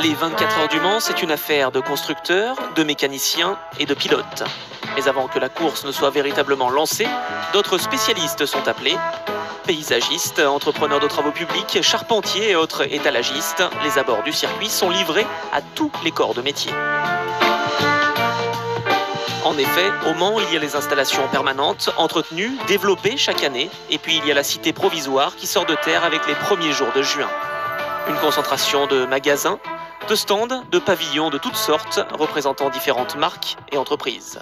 Les 24 heures du Mans, c'est une affaire de constructeurs, de mécaniciens et de pilotes. Mais avant que la course ne soit véritablement lancée, d'autres spécialistes sont appelés. Paysagistes, entrepreneurs de travaux publics, charpentiers et autres étalagistes, les abords du circuit sont livrés à tous les corps de métier. En effet, au Mans, il y a les installations permanentes, entretenues, développées chaque année, et puis il y a la cité provisoire qui sort de terre avec les premiers jours de juin. Une concentration de magasins, de stands, de pavillons de toutes sortes, représentant différentes marques et entreprises.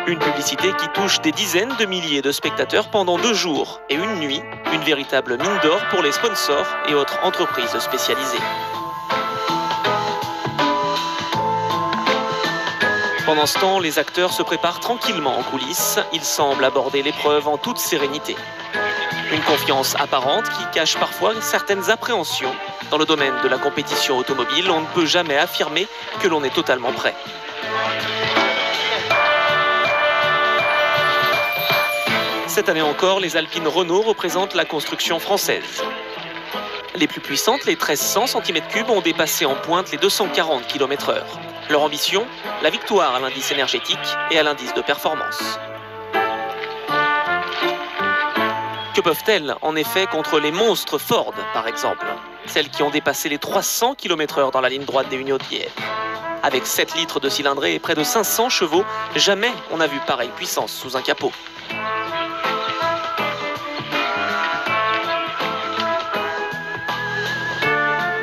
Une publicité qui touche des dizaines de milliers de spectateurs pendant 2 jours et une nuit, une véritable mine d'or pour les sponsors et autres entreprises spécialisées. Pendant ce temps, les acteurs se préparent tranquillement en coulisses. Ils semblent aborder l'épreuve en toute sérénité. Une confiance apparente qui cache parfois certaines appréhensions. Dans le domaine de la compétition automobile, on ne peut jamais affirmer que l'on est totalement prêt. Cette année encore, les Alpines Renault représentent la construction française. Les plus puissantes, les 1300 cm3, ont dépassé en pointe les 240 km/h. Leur ambition, la victoire à l'indice énergétique et à l'indice de performance. Que peuvent-elles en effet contre les monstres Ford, par exemple, celles qui ont dépassé les 300 km/h dans la ligne droite des Huniaux-de-Bièvre. Avec 7 litres de cylindrée et près de 500 chevaux, jamais on n'a vu pareille puissance sous un capot.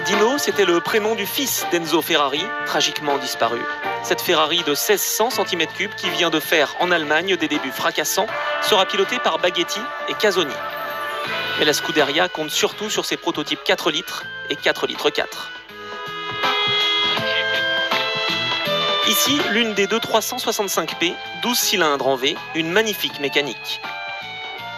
Dino, c'était le prénom du fils d'Enzo Ferrari, tragiquement disparu. Cette Ferrari de 1600 cm3 qui vient de faire en Allemagne des débuts fracassants sera pilotée par Baghetti et Casoni. Mais la Scuderia compte surtout sur ses prototypes 4 litres et 4 litres 4. Ici, l'une des deux 365P, 12 cylindres en V, une magnifique mécanique.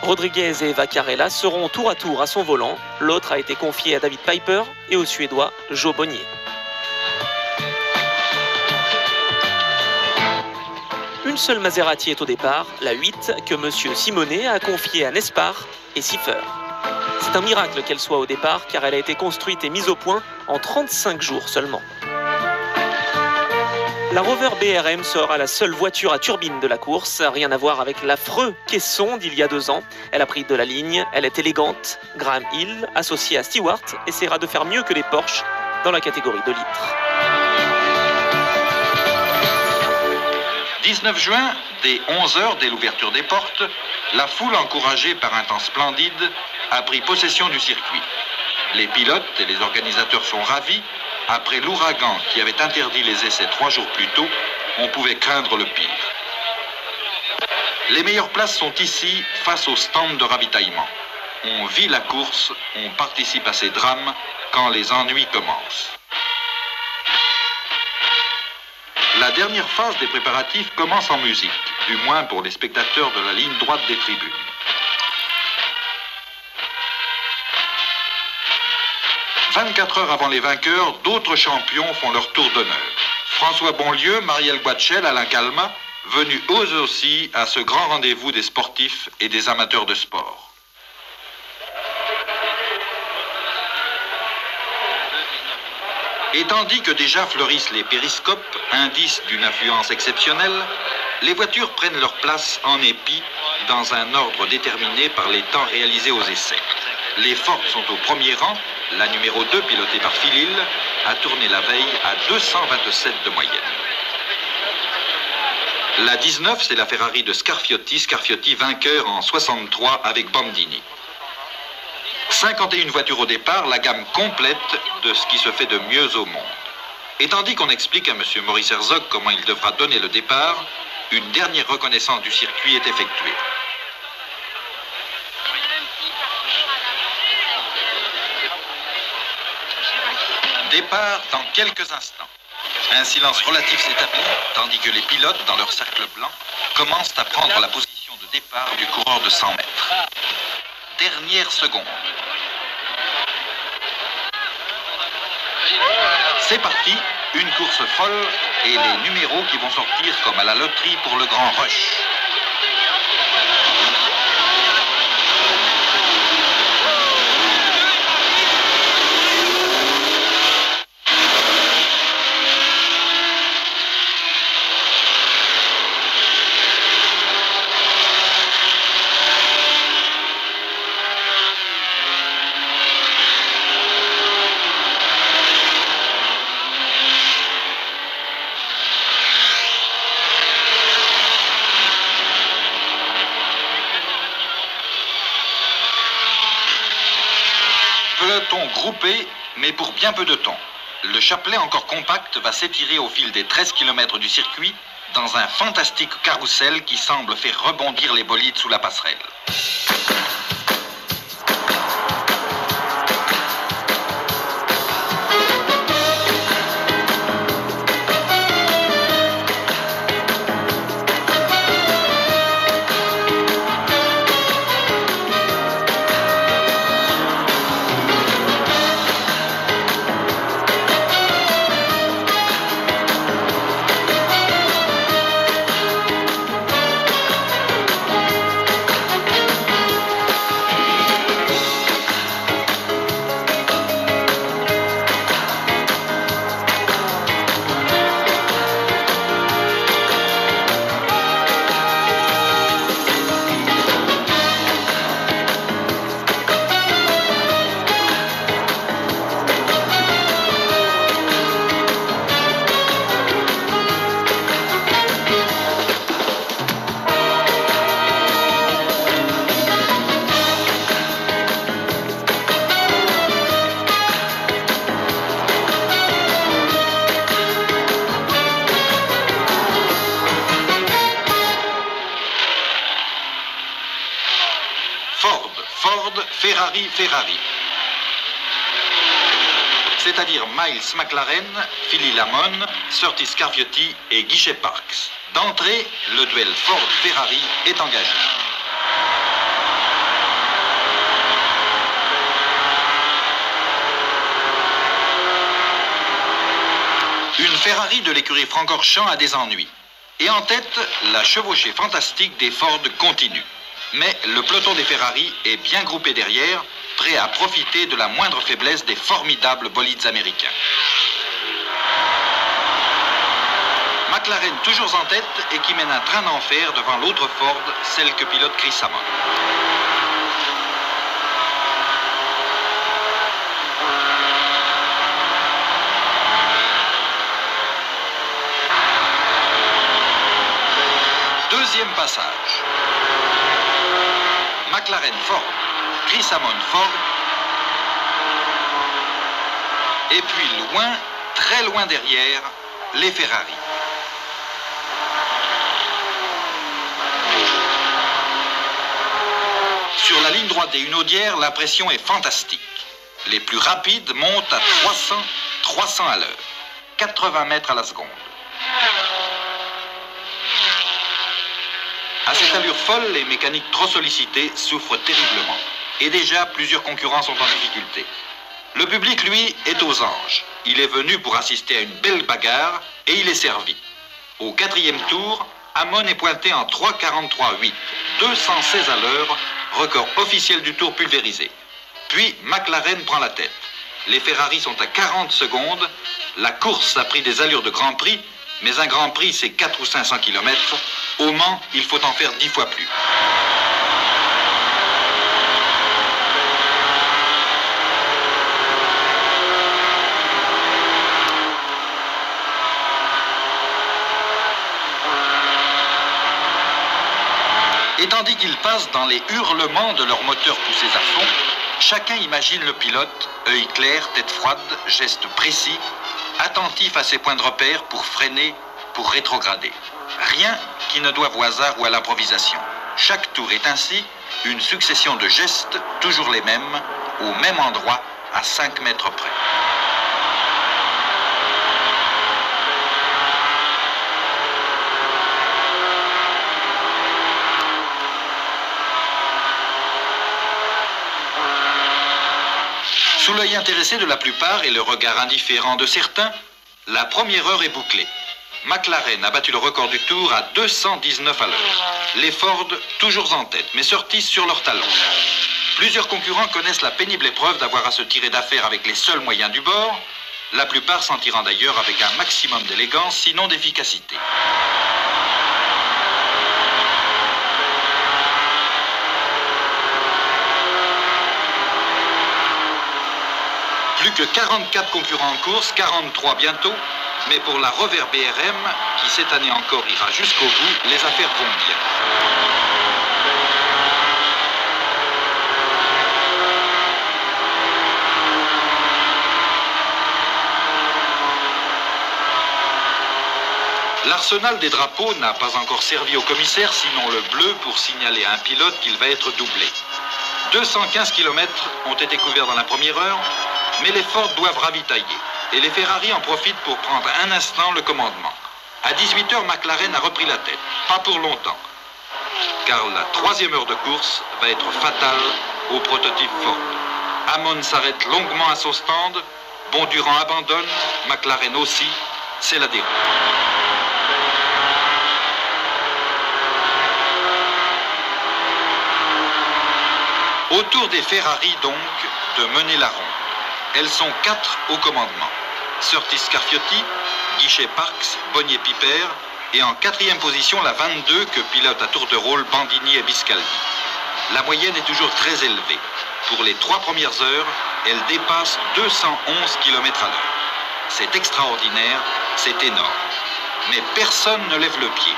Rodriguez et Vaccarella seront tour à tour à son volant. L'autre a été confié à David Piper et au Suédois Joe Bonnier. Une seule Maserati est au départ, la 8, que M. Simonet a confiée à Nespar et Siffer. C'est un miracle qu'elle soit au départ car elle a été construite et mise au point en 35 jours seulement. La Rover BRM sera la seule voiture à turbine de la course, rien à voir avec l'affreux caisson d'il y a 2 ans. Elle a pris de la ligne, elle est élégante. Graham Hill, associé à Stewart, essaiera de faire mieux que les Porsche dans la catégorie 2 litres. 19 juin, dès 11h, dès l'ouverture des portes, la foule encouragée par un temps splendide a pris possession du circuit. Les pilotes et les organisateurs sont ravis. Après l'ouragan qui avait interdit les essais 3 jours plus tôt, on pouvait craindre le pire. Les meilleures places sont ici, face au stand de ravitaillement. On vit la course, on participe à ces drames quand les ennuis commencent. La dernière phase des préparatifs commence en musique, du moins pour les spectateurs de la ligne droite des tribunes. « 24 heures avant les vainqueurs, d'autres champions font leur tour d'honneur. François Bonlieu, Marielle Guatchel, Alain Calma, venus eux aussi à ce grand rendez-vous des sportifs et des amateurs de sport. Et tandis que déjà fleurissent les périscopes, indices d'une affluence exceptionnelle, les voitures prennent leur place en épi dans un ordre déterminé par les temps réalisés aux essais. Les Ford sont au premier rang. La numéro 2, pilotée par Phil Hill, a tourné la veille à 227 de moyenne. La 19, c'est la Ferrari de Scarfiotti. Scarfiotti vainqueur en 63 avec Bandini. 51 voitures au départ, la gamme complète de ce qui se fait de mieux au monde. Et tandis qu'on explique à M. Maurice Herzog comment il devra donner le départ, une dernière reconnaissance du circuit est effectuée. Départ dans quelques instants. Un silence relatif s'établit, tandis que les pilotes, dans leur cercle blanc, commencent à prendre la position de départ du coureur de 100 mètres. Dernière seconde. C'est parti, une course folle et les numéros qui vont sortir comme à la loterie pour le grand rush. peloton groupé, mais pour bien peu de temps. Le chapelet encore compact va s'étirer au fil des 13 km du circuit dans un fantastique carrousel qui semble faire rebondir les bolides sous la passerelle. Ford, Ferrari. C'est-à-dire Miles McLaren, Philly Lamon, Surtees Scarfiotti et Guichet Parks. D'entrée, le duel Ford-Ferrari est engagé. Une Ferrari de l'écurie Francorchamps a des ennuis. Et en tête, la chevauchée fantastique des Ford continue. Mais le peloton des Ferrari est bien groupé derrière, prêt à profiter de la moindre faiblesse des formidables bolides américains. McLaren toujours en tête et qui mène un train d'enfer devant l'autre Ford, celle que pilote Chris Amon. Deuxième passage. McLaren Ford, Chris Amon Ford, et puis loin, très loin derrière, les Ferrari. Sur la ligne droite des Hunaudières, la pression est fantastique. Les plus rapides montent à 300 à l'heure, 80 mètres à la seconde. À cette allure folle, les mécaniques trop sollicitées souffrent terriblement. Et déjà, plusieurs concurrents sont en difficulté. Le public, lui, est aux anges. Il est venu pour assister à une belle bagarre et il est servi. Au 4e tour, Amon est pointé en 3,43,8, 216 à l'heure, record officiel du tour pulvérisé. Puis McLaren prend la tête. Les Ferrari sont à 40 secondes. La course a pris des allures de Grand Prix, mais un Grand Prix, c'est 400 ou 500 km. Au Mans, il faut en faire 10 fois plus. Et tandis qu'ils passent dans les hurlements de leurs moteurs poussés à fond, chacun imagine le pilote, œil clair, tête froide, gestes précis, attentif à ses points de repère pour freiner, pour rétrograder. Rien qui ne doive au hasard ou à l'improvisation. Chaque tour est ainsi une succession de gestes, toujours les mêmes, au même endroit, à 5 mètres près. Sous l'œil intéressé de la plupart et le regard indifférent de certains, la première heure est bouclée. McLaren a battu le record du tour à 219 à l'heure. Les Ford toujours en tête, mais Surtees sur leur talon. Plusieurs concurrents connaissent la pénible épreuve d'avoir à se tirer d'affaire avec les seuls moyens du bord, la plupart s'en tirant d'ailleurs avec un maximum d'élégance, sinon d'efficacité. Plus que 44 concurrents en course, 43 bientôt, mais pour la Rover BRM, qui cette année encore ira jusqu'au bout, les affaires vont bien. L'arsenal des drapeaux n'a pas encore servi au commissaire, sinon le bleu pour signaler à un pilote qu'il va être doublé. 215 km ont été couverts dans la première heure, mais les Ford doivent ravitailler. Et les Ferrari en profitent pour prendre un instant le commandement. À 18 h, McLaren a repris la tête. Pas pour longtemps. Car la troisième heure de course va être fatale au prototype Ford. Hammond s'arrête longuement à son stand. Bondurant abandonne. McLaren aussi. C'est la déroute. Au tour des Ferrari, donc, de mener la ronde. Elles sont 4 au commandement. Surtees Scarfiotti, Guichet Parks, Bonnier Piper et en 4e position la 22 que pilote à tour de rôle Bandini et Biscaldi. La moyenne est toujours très élevée. Pour les 3 premières heures, elle dépasse 211 km/h. C'est extraordinaire, c'est énorme. Mais personne ne lève le pied.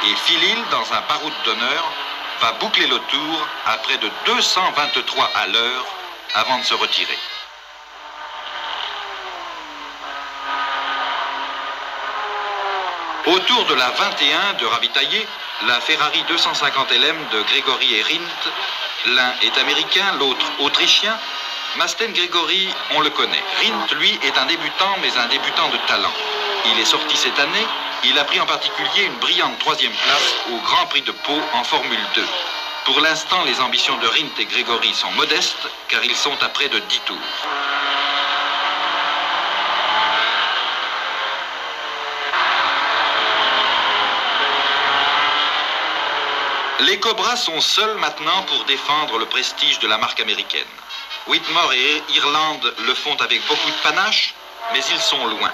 Et Phil Hill, dans un baroud d'honneur, va boucler le tour à près de 223 à l'heure avant de se retirer. Au tour de la 21 de ravitailler, la Ferrari 250 LM de Gregory et Rindt, l'un est américain, l'autre autrichien. Masten Gregory, on le connaît. Rindt, lui, est un débutant, mais un débutant de talent. Il est sorti cette année, il a pris en particulier une brillante 3e place au Grand Prix de Pau en Formule 2. Pour l'instant, les ambitions de Rindt et Gregory sont modestes, car ils sont à près de 10 tours. Les Cobras sont seuls maintenant pour défendre le prestige de la marque américaine. Whitmore et Irlande le font avec beaucoup de panache, mais ils sont loin.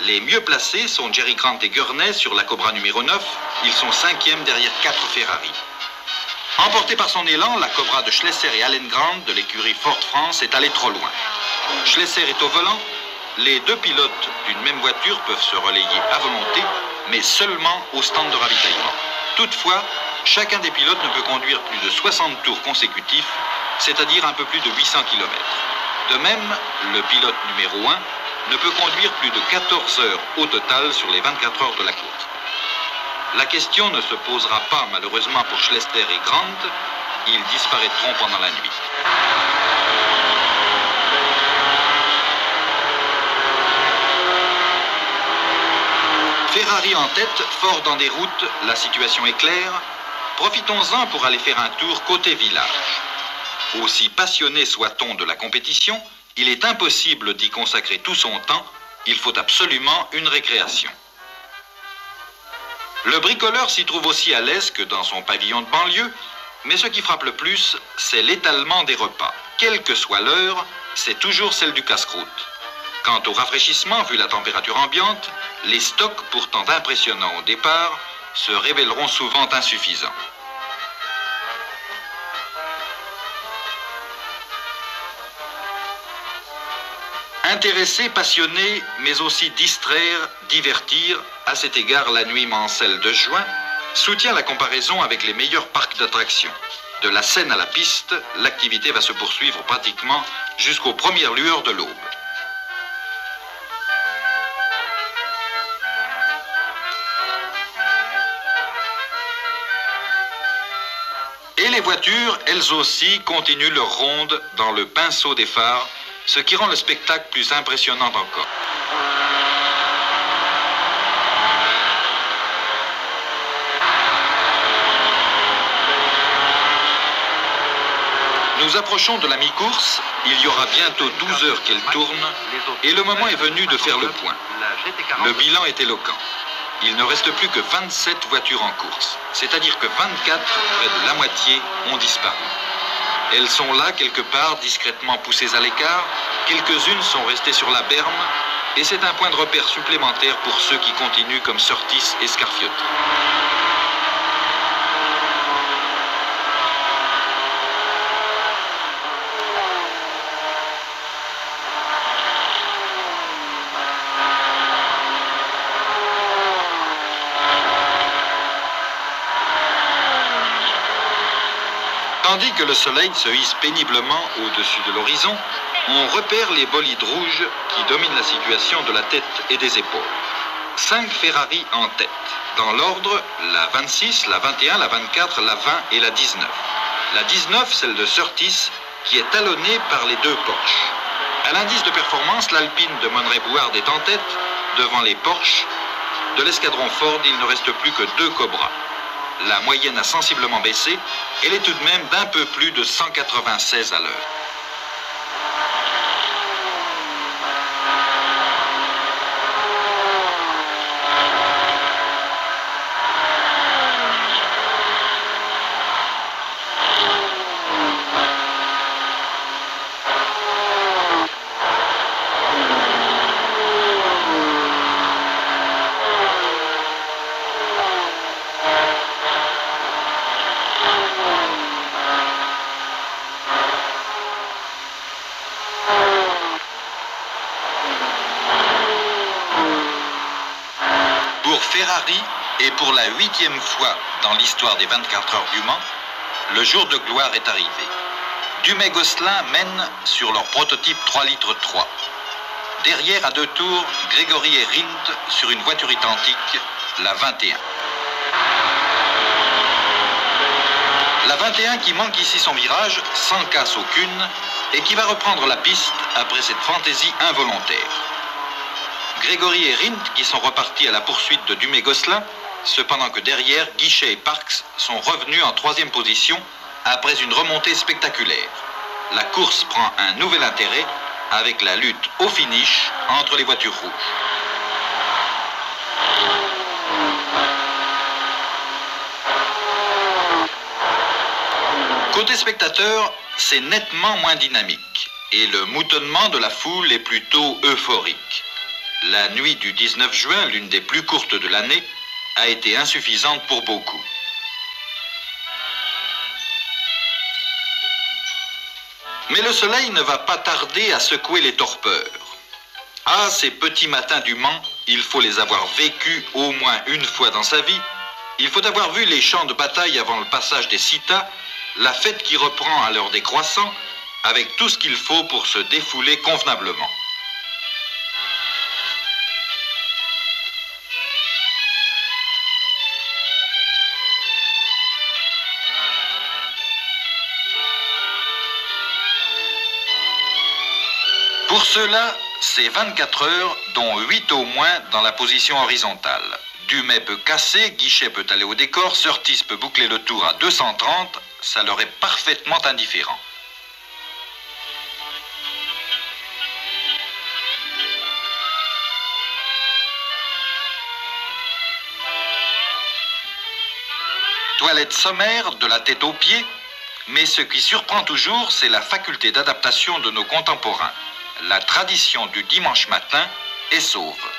Les mieux placés sont Jerry Grant et Gurney sur la Cobra numéro 9. Ils sont 5e derrière 4 Ferrari. Emportée par son élan, la Cobra de Schlesser et Allen Grant de l'écurie Ford France est allée trop loin. Schlesser est au volant. Les 2 pilotes d'une même voiture peuvent se relayer à volonté, mais seulement au stand de ravitaillement. Toutefois, chacun des pilotes ne peut conduire plus de 60 tours consécutifs, c'est-à-dire un peu plus de 800 km. De même, le pilote numéro 1 ne peut conduire plus de 14 heures au total sur les 24 heures de la course. La question ne se posera pas malheureusement pour Schlesser et Grant, ils disparaîtront pendant la nuit. Ferrari en tête, Ford en déroute, la situation est claire. Profitons-en pour aller faire un tour côté village. Aussi passionné soit-on de la compétition, il est impossible d'y consacrer tout son temps, il faut absolument une récréation. Le bricoleur s'y trouve aussi à l'aise que dans son pavillon de banlieue, mais ce qui frappe le plus, c'est l'étalement des repas. Quelle que soit l'heure, c'est toujours celle du casse-croûte. Quant au rafraîchissement, vu la température ambiante, les stocks, pourtant impressionnants au départ, se révéleront souvent insuffisants. Intéresser, passionner, mais aussi distraire, divertir, à cet égard la nuit Mansell de juin, soutient la comparaison avec les meilleurs parcs d'attractions. De la Seine à la piste, l'activité va se poursuivre pratiquement jusqu'aux premières lueurs de l'aube. Et les voitures, elles aussi, continuent leur ronde dans le pinceau des phares, ce qui rend le spectacle plus impressionnant encore. Nous approchons de la mi-course, il y aura bientôt 12 heures qu'elle tourne, et le moment est venu de faire le point. Le bilan est éloquent. Il ne reste plus que 27 voitures en course, c'est-à-dire que 24, près de la moitié, ont disparu. Elles sont là, quelque part, discrètement poussées à l'écart, quelques-unes sont restées sur la berme, et c'est un point de repère supplémentaire pour ceux qui continuent comme Surtees et Scarfiotti. Tandis que le soleil se hisse péniblement au-dessus de l'horizon, on repère les bolides rouges qui dominent la situation de la tête et des épaules. 5 Ferrari en tête. Dans l'ordre, la 26, la 21, la 24, la 20 et la 19. La 19, celle de Surtees, qui est talonnée par les 2 Porsche. À l'indice de performance, l'Alpine de Monrey-Bouard est en tête, devant les Porsche. De l'escadron Ford, il ne reste plus que 2 Cobra. La moyenne a sensiblement baissé, elle est tout de même d'un peu plus de 196 à l'heure. Ferrari, et pour la 8e fois dans l'histoire des 24 heures du Mans, le jour de gloire est arrivé. Dumais-Gosselin mène sur leur prototype 3 litres 3. Derrière, à 2 tours, Grégory et Rindt sur une voiture identique, la 21. La 21 qui manque ici son virage, sans casse aucune, et qui va reprendre la piste après cette fantaisie involontaire. Grégory et Rindt qui sont repartis à la poursuite de Dumais-Gosselin, cependant que derrière, Guichet et Parks sont revenus en 3e position après une remontée spectaculaire. La course prend un nouvel intérêt avec la lutte au finish entre les voitures rouges. Côté spectateur, c'est nettement moins dynamique et le moutonnement de la foule est plutôt euphorique. La nuit du 19 juin, l'une des plus courtes de l'année, a été insuffisante pour beaucoup. Mais le soleil ne va pas tarder à secouer les torpeurs. Ah, ces petits matins du Mans, il faut les avoir vécus au moins une fois dans sa vie. Il faut avoir vu les champs de bataille avant le passage des citas, la fête qui reprend à l'heure des croissants, avec tout ce qu'il faut pour se défouler convenablement. Pour cela, c'est 24 heures, dont 8 au moins dans la position horizontale. Dumais peut casser, Guichet peut aller au décor, Surtees peut boucler le tour à 230, ça leur est parfaitement indifférent. Toilette sommaire, de la tête aux pieds, mais ce qui surprend toujours, c'est la faculté d'adaptation de nos contemporains. La tradition du dimanche matin est sauve.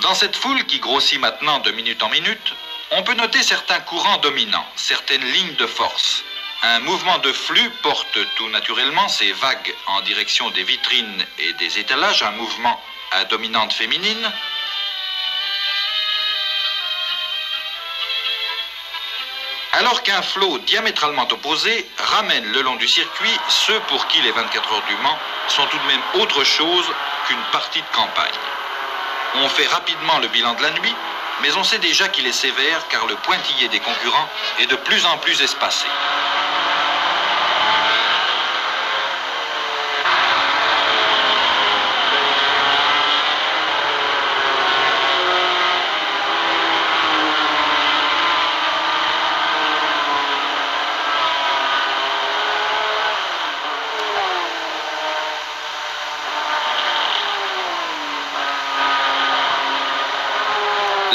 Dans cette foule qui grossit maintenant de minute en minute, on peut noter certains courants dominants, certaines lignes de force. Un mouvement de flux porte tout naturellement ses vagues en direction des vitrines et des étalages, un mouvement à dominante féminine. Alors qu'un flot diamétralement opposé ramène le long du circuit ceux pour qui les 24 heures du Mans sont tout de même autre chose qu'une partie de campagne. On fait rapidement le bilan de la nuit, mais on sait déjà qu'il est sévère car le pointillé des concurrents est de plus en plus espacé.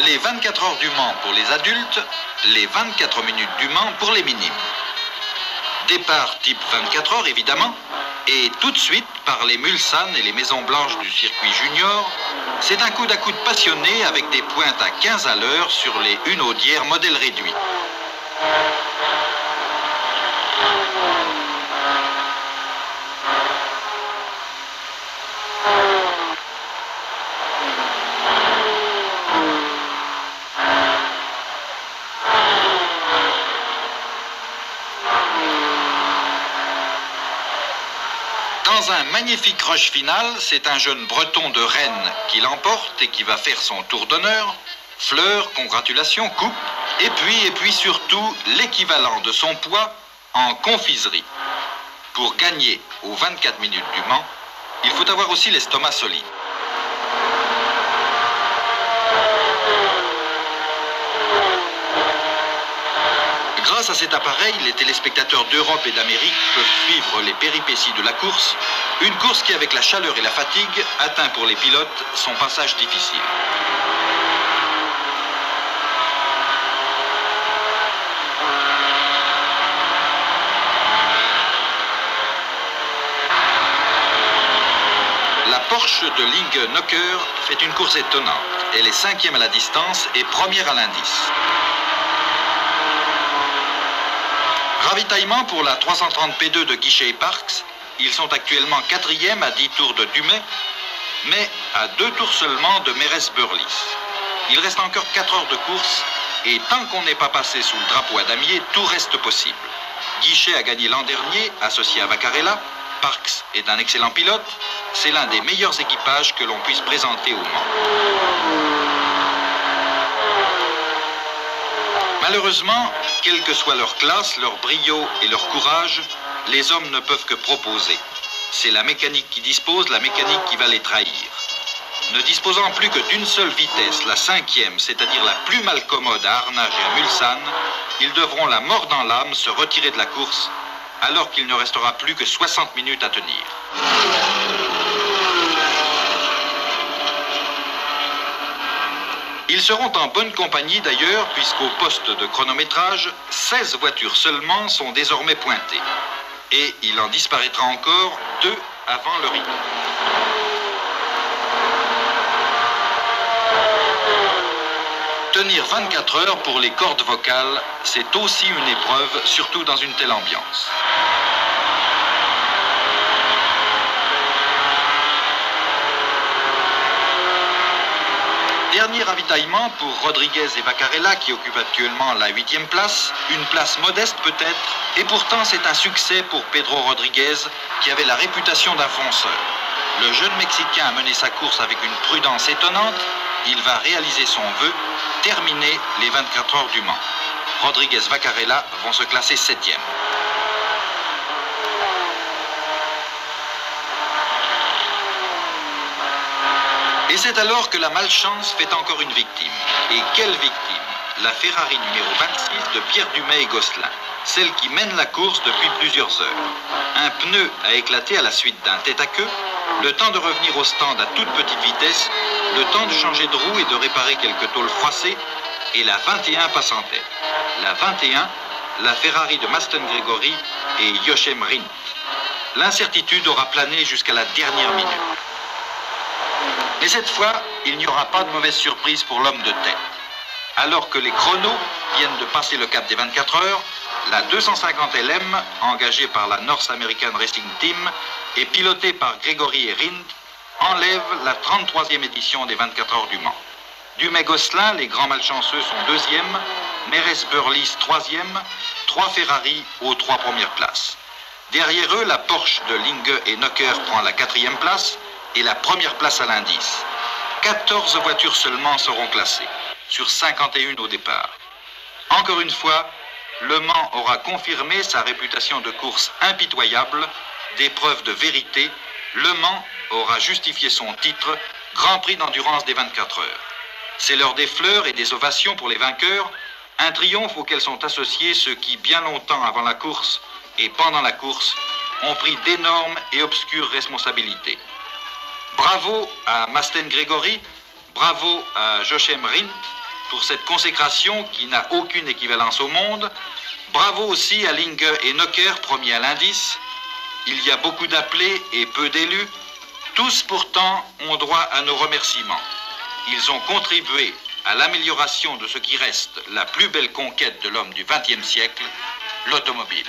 Les 24 heures du Mans pour les adultes, les 24 minutes du Mans pour les minimes. Départ type 24 heures évidemment, et tout de suite par les Mulsanne et les Maisons Blanches du circuit junior, c'est un coude à coude passionné avec des pointes à 15 à l'heure sur les Hunaudières modèle réduit. Dans un magnifique rush final, c'est un jeune breton de Rennes qui l'emporte et qui va faire son tour d'honneur. Fleurs, congratulations, coupe, et puis surtout l'équivalent de son poids en confiserie. Pour gagner aux 24 minutes du Mans, il faut avoir aussi l'estomac solide. Grâce à cet appareil, les téléspectateurs d'Europe et d'Amérique peuvent suivre les péripéties de la course, une course qui, avec la chaleur et la fatigue, atteint pour les pilotes son passage difficile. La Porsche de Linge Nocker fait une course étonnante. Elle est 5e à la distance et première à l'indice. Ravitaillement pour la 330 P2 de Guichet et Parks. Ils sont actuellement 4e à 10 tours de Dumay, mais à 2 tours seulement de Mérès-Burlis. Il reste encore 4 heures de course et tant qu'on n'est pas passé sous le drapeau à damier, tout reste possible. Guichet a gagné l'an dernier, associé à Vaccarella. Parks est un excellent pilote. C'est l'un des meilleurs équipages que l'on puisse présenter au Mans. Malheureusement, quelle que soit leur classe, leur brio et leur courage, les hommes ne peuvent que proposer. C'est la mécanique qui dispose, la mécanique qui va les trahir. Ne disposant plus que d'une seule vitesse, la 5e, c'est-à-dire la plus malcommode à Arnage et à Mulsanne, ils devront la mort dans l'âme se retirer de la course, alors qu'il ne restera plus que 60 minutes à tenir. Ils seront en bonne compagnie d'ailleurs, puisqu'au poste de chronométrage, 16 voitures seulement sont désormais pointées. Et il en disparaîtra encore 2 avant le rythme. Tenir 24 heures pour les cordes vocales, c'est aussi une épreuve, surtout dans une telle ambiance. Dernier ravitaillement pour Rodriguez et Vaccarella qui occupent actuellement la 8e place, une place modeste peut-être, et pourtant c'est un succès pour Pedro Rodriguez qui avait la réputation d'un fonceur. Le jeune Mexicain a mené sa course avec une prudence étonnante, il va réaliser son vœu, terminer les 24 heures du Mans. Rodriguez-Vaccarella vont se classer 7e. Et c'est alors que la malchance fait encore une victime. Et quelle victime? La Ferrari numéro 26 de Pierre Dumay et Gosselin, celle qui mène la course depuis plusieurs heures. Un pneu a éclaté à la suite d'un tête-à-queue, le temps de revenir au stand à toute petite vitesse, le temps de changer de roue et de réparer quelques tôles froissées, et la 21 passe en tête. La 21, la Ferrari de Masten Gregory et Jochem Rindt. L'incertitude aura plané jusqu'à la dernière minute. Mais cette fois, il n'y aura pas de mauvaise surprise pour l'homme de tête. Alors que les chronos viennent de passer le cap des 24 heures, la 250 LM, engagée par la North American Racing Team et pilotée par Gregory et Rindt, enlève la 33e édition des 24 heures du Mans. Dumay-Gosselin, les grands malchanceux, sont 2e, Mérès-Burlis 3e, 3 Ferrari aux 3 premières places. Derrière eux, la Porsche de Linge et Nocker prend la 4e place, et la première place à l'indice. 14 voitures seulement seront classées, sur 51 au départ. Encore une fois, Le Mans aura confirmé sa réputation de course impitoyable, d'épreuve de vérité. Le Mans aura justifié son titre, Grand Prix d'endurance des 24 heures. C'est l'heure des fleurs et des ovations pour les vainqueurs, un triomphe auquel sont associés ceux qui, bien longtemps avant la course et pendant la course, ont pris d'énormes et obscures responsabilités. Bravo à Masten Gregory, bravo à Jochem Rindt pour cette consécration qui n'a aucune équivalence au monde. Bravo aussi à Linge et Nocker, premier à l'indice. Il y a beaucoup d'appelés et peu d'élus. Tous pourtant ont droit à nos remerciements. Ils ont contribué à l'amélioration de ce qui reste la plus belle conquête de l'homme du XXe siècle, l'automobile.